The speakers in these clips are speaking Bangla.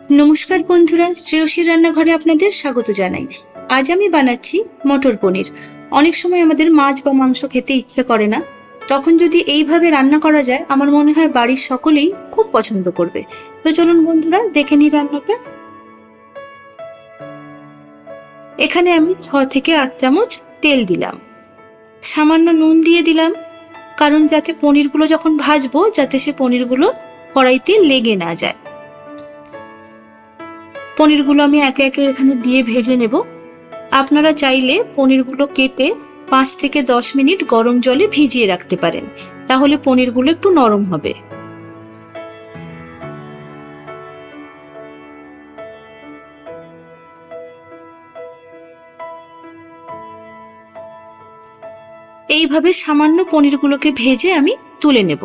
নমস্কার বন্ধুরা, শ্রেয়সীর রান্নাঘরে আপনাদের স্বাগত জানাই। আজ আমি বানাচ্ছি মটর পনির। অনেক সময় আমাদের মাছ বা মাংস খেতে ইচ্ছে করে না, তখন যদি এইভাবে রান্না করা যায় আমার মনে হয় বাড়ির সকলেই খুব পছন্দ করবে। তো চলুন বন্ধুরা দেখে নিই রান্নাটা। এখানে আমি 6 থেকে 8 চামচ তেল দিলাম, সামান্য নুন দিয়ে দিলাম, কারণ যাতে পনিরগুলো যখন ভাজবো যাতে সে পনিরগুলো কড়াইতে লেগে না যায়। পনিরগুলো আমি একে একে এখানে দিয়ে ভেজে নেব। আপনারা চাইলে পনিরগুলো কেটে 5 থেকে 10 মিনিট গরম জলে ভিজিয়ে রাখতে পারেন, তাহলে পনিরগুলো একটু নরম হবে। এইভাবে সামান্য পনিরগুলোকে ভেজে আমি তুলে নেব।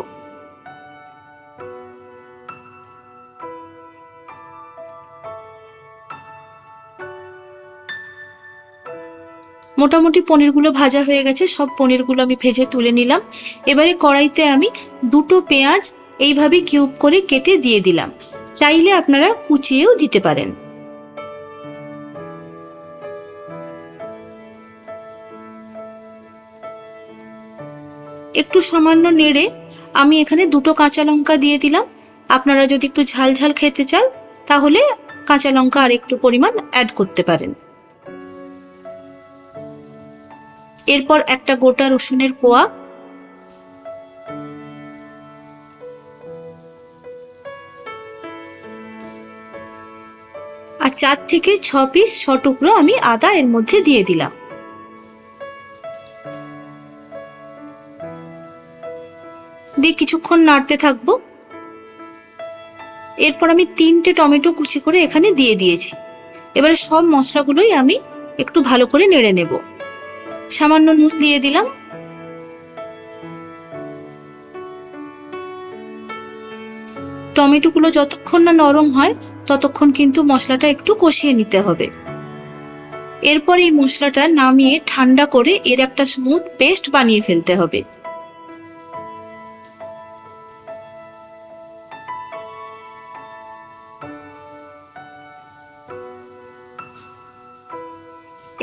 মোটামুটি পনিরগুলো ভাজা হয়ে গেছে, সব পনিরগুলো আমি ভেজে তুলে নিলাম। এবারে কড়াইতে আমি দুটো পেঁয়াজ এইভাবে কিউব করে কেটে দিয়ে দিলাম, চাইলে আপনারা কুচিয়েও দিতে পারেন। একটু সামান্য নেড়ে আমি এখানে দুটো কাঁচা লঙ্কা দিয়ে দিলাম। আপনারা যদি একটু ঝাল ঝাল খেতে চান তাহলে কাঁচা লঙ্কা আর একটু পরিমাণ অ্যাড করতে পারেন। এরপর একটা গোটা রসুনের কোয়া, আর 4 থেকে 6 পিস 6 টুকরো আমি আদা এর মধ্যে দিয়ে দিলাম। দিয়ে কিছুক্ষণ নাড়তে থাকবো। এরপর আমি 3টে টমেটো কুচি করে এখানে দিয়ে দিয়েছি। এবারে সব মশলাগুলোই আমি একটু ভালো করে নেড়ে নেব। সামান্য নুন দিয়ে দিলাম। টমেটোগুলো যতক্ষণ না নরম হয় ততক্ষণ কিন্তু মশলাটা একটু কষিয়ে নিতে হবে। এরপর এই মশলাটা নামিয়ে ঠান্ডা করে এর একটা স্মুথ পেস্ট বানিয়ে ফেলতে হবে।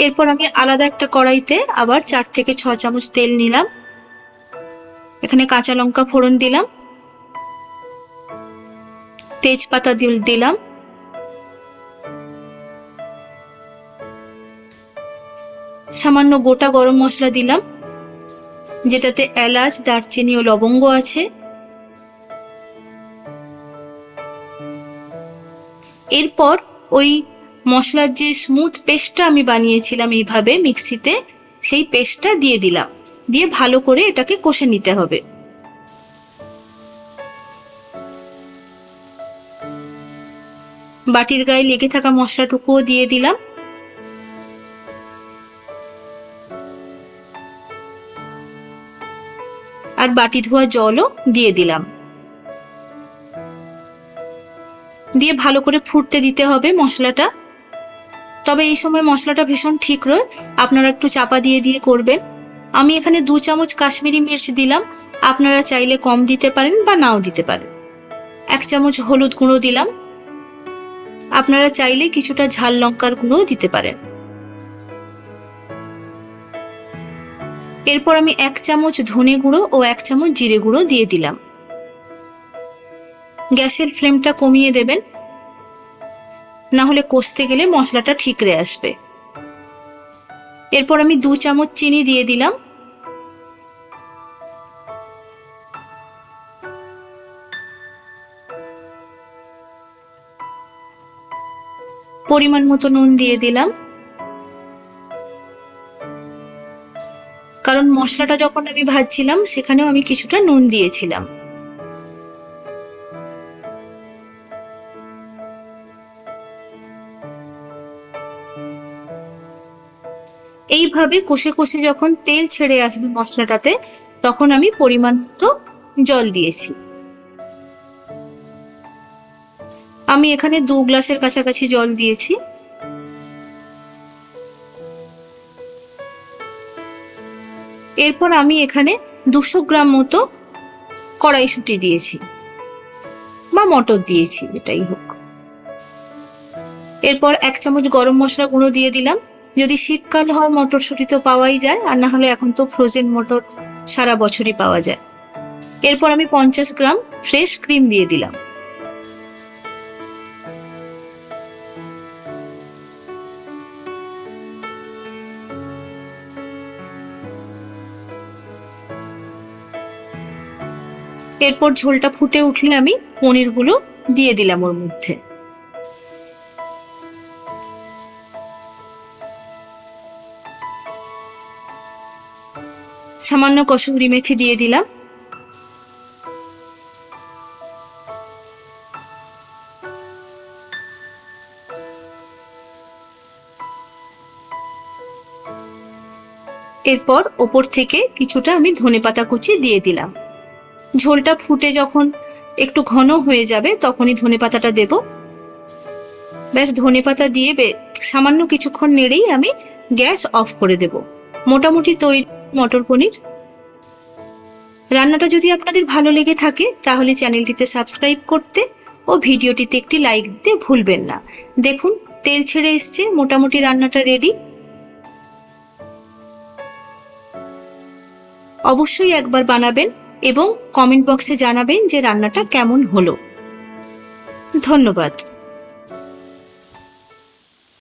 এরপর আমি আলাদা একটা কড়াইতে আবার 4 থেকে 6 চামচ তেল নিলাম। এখানে কাঁচা লঙ্কা ফোড়ন দিলাম, তেজপাতা দিলাম, সামান্য গোটা গরম মশলা দিলাম, যেটাতে এলাচ, দারচিনি ও লবঙ্গ আছে। এরপর ওই মশলার যে স্মুথ পেস্টটা আমি বানিয়েছিলাম এইভাবে মিক্সিতে, সেই পেস্টটা দিয়ে দিলাম, দিয়ে ভালো করে এটাকে কষে নিতে হবে। বাটির গায়ে লেগে থাকা মশলাটুকুও দিয়ে দিলাম। আর বাটি ধোয়া জলও দিয়ে দিলাম, দিয়ে ভালো করে ফুটতে দিতে হবে মশলাটা। তবে এই সময় মশলাটা ভীষণ ঠিক রয়, আপনারা একটু চাপা দিয়ে দিয়ে করবেন। আমি এখানে 2 চামচ কাশ্মীরি মির্চ দিলাম, আপনারা চাইলে কম দিতে পারেন বা নাও দিতে পারেন। 1 চামচ হলুদ গুঁড়ো দিলাম, আপনারা চাইলে কিছুটা ঝাল লঙ্কার গুঁড়ো দিতে পারেন। এরপর আমি 1 চামচ ধনে গুঁড়ো ও 1 চামচ জিরে গুঁড়ো দিয়ে দিলাম। গ্যাসের ফ্লেমটা কমিয়ে দেবেন, না হলে কষতে গেলে মশলাটা ঠিকরে আসবে। এরপর আমি 2 চামচ চিনি দিয়ে দিলাম। পরিমাণ মতো নুন দিয়ে দিলাম, কারণ মশলাটা যখন আমি ভাজছিলাম সেখানেও আমি কিছুটা নুন দিয়েছিলাম। এইভাবে কষে কষে যখন তেল ছেড়ে আসবে মশলাটাতে, তখন আমি পরিমাণ মতো জল দিয়েছি। আমি এখানে 2 গ্লাসের কাছাকাছি জল দিয়েছি। এরপর আমি এখানে 200 গ্রাম মতো কড়াইশুঁটি দিয়েছি বা মটর দিয়েছি, যেটাই হোক। এরপর 1 চামচ গরম মশলা গুঁড়ো দিয়ে দিলাম। যদি শীতকাল হয় মটরশুঁটি তো পাওয়াই যায়, আর না হলে এখন তো ফ্রোজেন মটর সারা বছরই পাওয়া যায়। এরপর আমি 50 গ্রাম ফ্রেশ ক্রিম দিয়ে দিলাম। এরপর ঝোলটা ফুটে উঠলে আমি পনিরগুলো দিয়ে দিলাম ওর মধ্যে। সামান্য কসুরি মেথি দিয়ে দিলাম। এরপর ওপর থেকে কিছুটা আমি ধনেপাতা কুচি দিয়ে দিলাম। ঝোলটা ফুটে যখন একটু ঘন হয়ে যাবে তখনই ধনেপাতাটা দেব। ব্যাস, ধনেপাতা দিয়ে সামান্য কিছুক্ষণ নেড়েই আমি গ্যাস অফ করে দেব। মোটামুটি তৈরি মটর পনির। রান্নাটা যদি আপনাদের ভালো লেগে থাকে তাহলে চ্যানেলটিতে সাবস্ক্রাইব করতে ও ভিডিওটিতে একটি লাইক দিতে ভুলবেন না। দেখুন তেল ছেড়ে এসছে, মোটামুটি রান্নাটা রেডি। অবশ্যই একবার বানাবেন এবং কমেন্ট বক্সে জানাবেন যে রান্নাটা কেমন হলো। ধন্যবাদ।